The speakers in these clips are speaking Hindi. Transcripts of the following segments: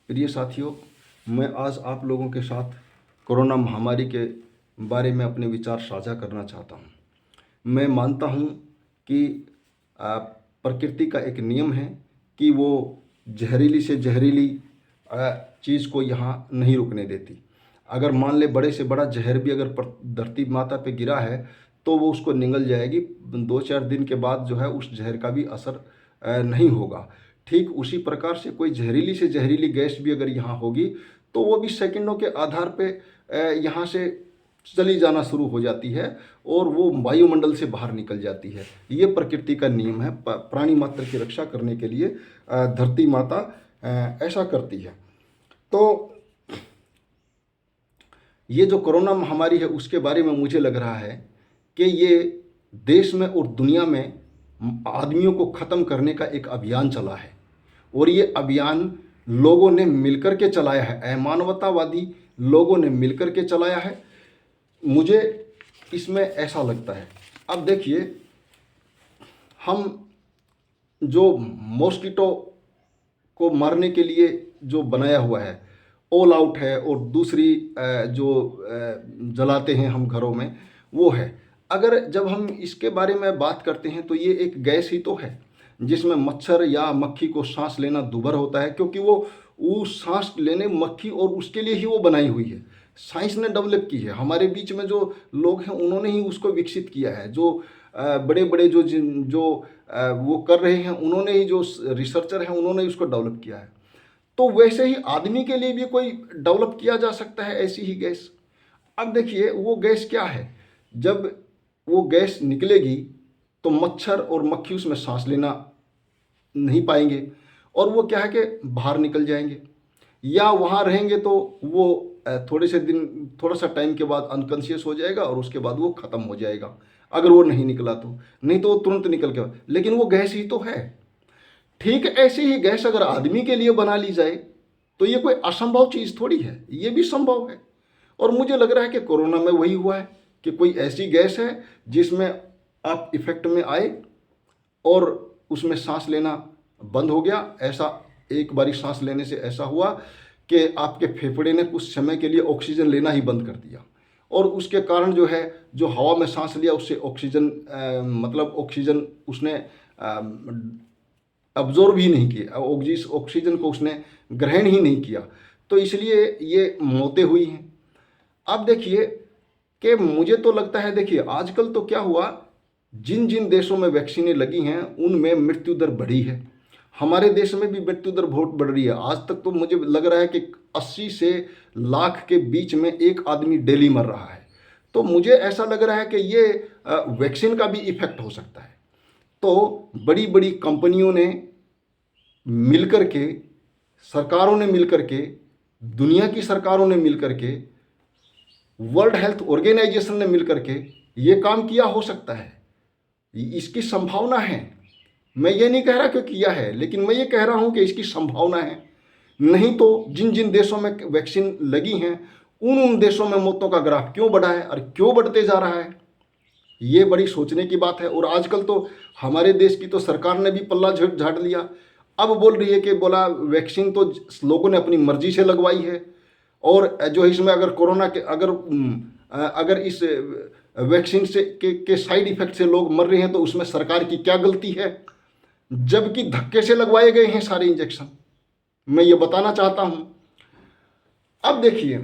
प्रिय साथियों, मैं आज आप लोगों के साथ कोरोना महामारी के बारे में अपने विचार साझा करना चाहता हूँ। मैं मानता हूँ कि प्रकृति का एक नियम है कि वो जहरीली से जहरीली चीज़ को यहाँ नहीं रुकने देती। अगर मान ले बड़े से बड़ा जहर भी अगर धरती माता पे गिरा है तो वो उसको निगल जाएगी। 2-4 दिन के बाद जो है उस जहर का भी असर नहीं होगा। ठीक उसी प्रकार से कोई जहरीली से जहरीली गैस भी अगर यहाँ होगी तो वो भी सेकंडों के आधार पे यहाँ से चली जाना शुरू हो जाती है और वो वायुमंडल से बाहर निकल जाती है। ये प्रकृति का नियम है। प्राणी मात्र की रक्षा करने के लिए धरती माता ऐसा करती है। तो ये जो कोरोना महामारी है उसके बारे में मुझे लग रहा है कि ये देश में और दुनिया में आदमियों को ख़त्म करने का एक अभियान चला है और ये अभियान लोगों ने मिलकर के चलाया है। अमानवतावादी लोगों ने मिलकर के चलाया है। मुझे इसमें ऐसा लगता है। अब देखिए, हम जो मॉस्किटो को मारने के लिए जो बनाया हुआ है ऑल आउट है और दूसरी जो जलाते हैं हम घरों में वो है। अगर जब हम इसके बारे में बात करते हैं तो ये एक गैस ही तो है जिसमें मच्छर या मक्खी को सांस लेना दूभर होता है, क्योंकि वो सांस लेने मक्खी और उसके लिए ही वो बनाई हुई है। साइंस ने डेवलप की है। हमारे बीच में जो लोग हैं उन्होंने ही उसको विकसित किया है। जो बड़े बड़े जो वो कर रहे हैं उन्होंने ही, जो रिसर्चर हैं उन्होंने उसको डेवलप किया है। तो वैसे ही आदमी के लिए भी कोई डेवलप किया जा सकता है ऐसी ही गैस। अब देखिए वो गैस क्या है। जब वो गैस निकलेगी तो मच्छर और मक्खी उसमें सांस लेना नहीं पाएंगे और वो क्या है कि बाहर निकल जाएंगे या वहाँ रहेंगे तो वो थोड़ा सा टाइम के बाद अनकॉन्शियस हो जाएगा और उसके बाद वो ख़त्म हो जाएगा, अगर वो नहीं निकला तो। नहीं तो वो तुरंत निकल के, लेकिन वो गैस ही तो है। ठीक ऐसी ही गैस अगर आदमी के लिए बना ली जाए तो ये कोई असंभव चीज़ थोड़ी है, ये भी संभव है। और मुझे लग रहा है कि कोरोना में वही हुआ है कि कोई ऐसी गैस है जिसमें आप इफेक्ट में आए और उसमें सांस लेना बंद हो गया। ऐसा एक बारी सांस लेने से ऐसा हुआ कि आपके फेफड़े ने कुछ समय के लिए ऑक्सीजन लेना ही बंद कर दिया और उसके कारण जो है, जो हवा में सांस लिया उससे ऑक्सीजन मतलब ऑक्सीजन उसने अब्जॉर्ब ही नहीं किया, ऑक्सीजन को उसने ग्रहण ही नहीं किया, तो इसलिए ये मौतें हुई हैं। अब देखिए कि मुझे तो लगता है, देखिए आजकल तो क्या हुआ, जिन जिन देशों में वैक्सीनें लगी हैं उनमें मृत्यु दर बढ़ी है। हमारे देश में भी मृत्यु दर बहुत बढ़ रही है। आज तक तो मुझे लग रहा है कि 80 से लाख के बीच में एक आदमी डेली मर रहा है। तो मुझे ऐसा लग रहा है कि ये वैक्सीन का भी इफेक्ट हो सकता है। तो बड़ी बड़ी कंपनियों ने मिलकर के, सरकारों ने मिलकर के, दुनिया की सरकारों ने मिलकर के, वर्ल्ड हेल्थ ऑर्गेनाइजेशन ने मिलकर के ये काम किया हो सकता है। इसकी संभावना है। मैं ये नहीं कह रहा कि किया है, लेकिन मैं ये कह रहा हूँ कि इसकी संभावना है। नहीं तो जिन जिन देशों में वैक्सीन लगी हैं उन देशों में मौतों का ग्राफ क्यों बढ़ा है और क्यों बढ़ते जा रहा है, ये बड़ी सोचने की बात है। और आजकल तो हमारे देश की तो सरकार ने भी पल्ला झाड़ लिया। अब बोल रही है कि बोला वैक्सीन तो लोगों ने अपनी मर्जी से लगवाई है और जो इसमें अगर कोरोना के अगर इस वैक्सीन से के साइड इफेक्ट से लोग मर रहे हैं तो उसमें सरकार की क्या गलती है, जबकि धक्के से लगवाए गए हैं सारे इंजेक्शन। मैं ये बताना चाहता हूं। अब देखिए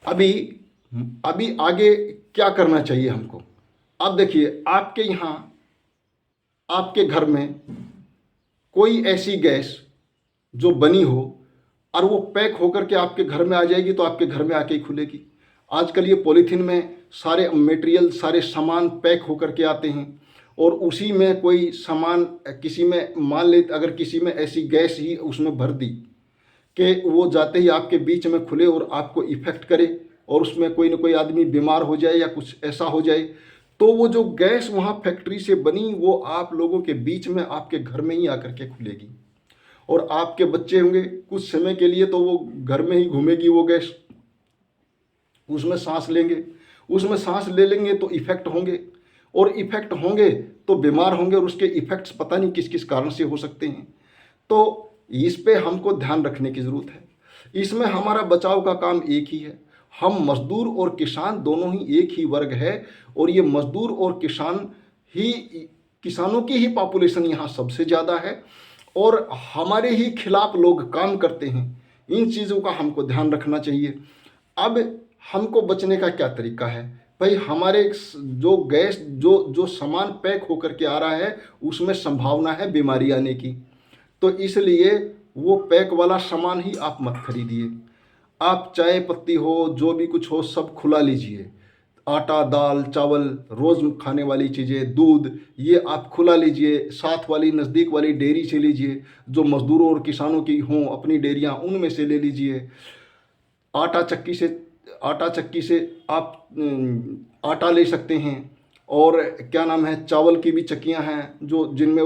अभी आगे क्या करना चाहिए हमको। अब देखिए आपके यहाँ, आपके घर में कोई ऐसी गैस जो बनी हो और वो पैक होकर के आपके घर में आ जाएगी तो आपके घर में आके ही खुलेगी। आजकल ये पॉलीथीन में सारे मटेरियल, सारे सामान पैक होकर के आते हैं और उसी में कोई सामान, किसी में मान ले अगर किसी में ऐसी गैस ही उसमें भर दी कि वो जाते ही आपके बीच में खुले और आपको इफेक्ट करे और उसमें कोई ना कोई आदमी बीमार हो जाए या कुछ ऐसा हो जाए, तो वो जो गैस वहाँ फैक्ट्री से बनी वो आप लोगों के बीच में आपके घर में ही आकर के खुलेगी और आपके बच्चे होंगे कुछ समय के लिए तो वो घर में ही घूमेगी वो गैस, उसमें सांस लेंगे, उसमें सांस ले लेंगे तो इफेक्ट होंगे और इफेक्ट होंगे तो बीमार होंगे और उसके इफेक्ट्स पता नहीं किस किस कारण से हो सकते हैं। तो इस पे हमको ध्यान रखने की ज़रूरत है। इसमें हमारा बचाव का काम एक ही है। हम मज़दूर और किसान दोनों ही एक ही वर्ग है, और ये मज़दूर और ही किसानों की ही पॉपुलेशन यहाँ सबसे ज़्यादा है, और हमारे ही खिलाफ लोग काम करते हैं। इन चीज़ों का हमको ध्यान रखना चाहिए। अब हमको बचने का क्या तरीका है भाई? हमारे जो गैस जो जो सामान पैक होकर के आ रहा है, उसमें संभावना है बीमारी आने की। तो इसलिए वो पैक वाला सामान ही आप मत खरीदिए। आप चाय पत्ती हो, जो भी कुछ हो, सब खुला लीजिए। आटा, दाल, चावल, रोज़ खाने वाली चीज़ें, दूध, ये आप खुला लीजिए। साथ वाली नज़दीक वाली डेयरी से लीजिए, जो मज़दूरों और किसानों की हों अपनी डेयरियाँ, उनमें से ले लीजिए। आटा चक्की से आप आटा ले सकते हैं। और क्या नाम है, चावल की भी चक्कियां हैं जो जिनमें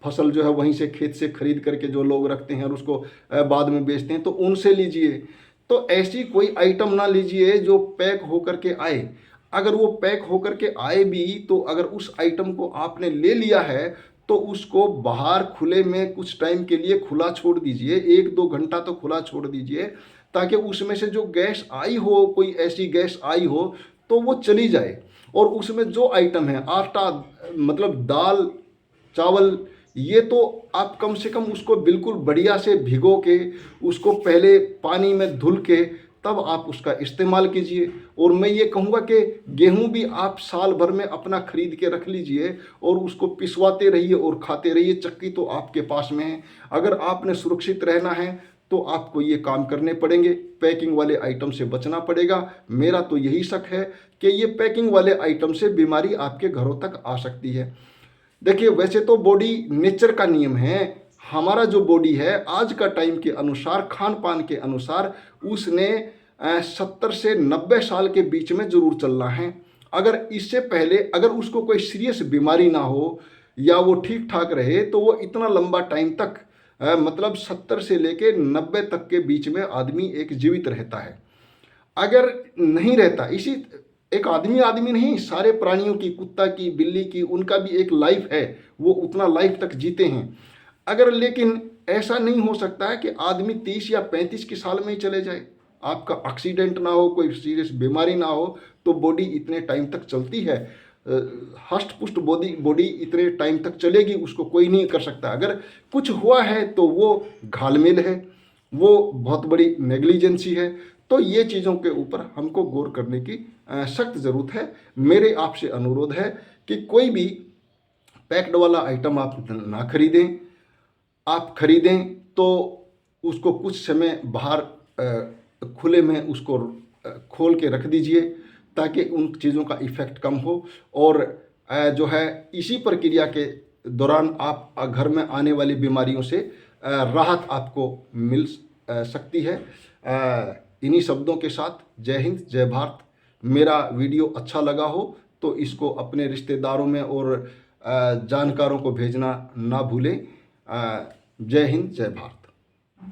फसल जो है वहीं से खेत से खरीद करके जो लोग रखते हैं और उसको बाद में बेचते हैं, तो उनसे लीजिए। तो ऐसी कोई आइटम ना लीजिए जो पैक होकर के आए। अगर वो पैक होकर के आए भी, तो अगर उस आइटम को आपने ले लिया है तो उसको बाहर खुले में कुछ टाइम के लिए खुला छोड़ दीजिए। 1-2 घंटा तो खुला छोड़ दीजिए, ताकि उसमें से जो गैस आई हो, कोई ऐसी गैस आई हो, तो वो चली जाए। और उसमें जो आइटम है, आटा, मतलब दाल, चावल, ये तो आप कम से कम उसको बिल्कुल बढ़िया से भिगो के, उसको पहले पानी में धुल के, तब आप उसका इस्तेमाल कीजिए। और मैं ये कहूँगा कि गेहूं भी आप साल भर में अपना खरीद के रख लीजिए और उसको पिसवाते रहिए और खाते रहिए। चक्की तो आपके पास में है। अगर आपने सुरक्षित रहना है तो आपको ये काम करने पड़ेंगे। पैकिंग वाले आइटम से बचना पड़ेगा। मेरा तो यही शक है कि ये पैकिंग वाले आइटम से बीमारी आपके घरों तक आ सकती है। देखिए, वैसे तो बॉडी नेचर का नियम है। हमारा जो बॉडी है आज का टाइम के अनुसार, खान पान के अनुसार, उसने 70 से 90 साल के बीच में ज़रूर चलना है। अगर इससे पहले अगर उसको कोई सीरियस बीमारी ना हो या वो ठीक ठाक रहे, तो वो इतना लंबा टाइम तक, मतलब 70 से लेके 90 तक के बीच में आदमी एक जीवित रहता है। अगर नहीं रहता, इसी एक आदमी नहीं, सारे प्राणियों की, कुत्ता की, बिल्ली की, उनका भी एक लाइफ है, वो उतना लाइफ तक जीते हैं। अगर लेकिन ऐसा नहीं हो सकता है कि आदमी 30 या 35 के साल में ही चले जाए। आपका एक्सीडेंट ना हो, कोई सीरियस बीमारी ना हो, तो बॉडी इतने टाइम तक चलती है। हष्ट पुष्ट बॉडी इतने टाइम तक चलेगी, उसको कोई नहीं कर सकता। अगर कुछ हुआ है तो वो घालमेल है, वो बहुत बड़ी नेग्लिजेंसी है। तो ये चीज़ों के ऊपर हमको गौर करने की सख्त ज़रूरत है। मेरे आपसे अनुरोध है कि कोई भी पैक्ड वाला आइटम आप ना खरीदें। आप खरीदें तो उसको कुछ समय बाहर खुले में उसको खोल के रख दीजिए, ताकि उन चीज़ों का इफ़ेक्ट कम हो। और जो है, इसी प्रक्रिया के दौरान आप घर में आने वाली बीमारियों से राहत आपको मिल सकती है। इन्हीं शब्दों के साथ जय हिंद, जय भारत। मेरा वीडियो अच्छा लगा हो तो इसको अपने रिश्तेदारों में और जानकारों को भेजना ना भूलें। जय हिंद, जय भारत।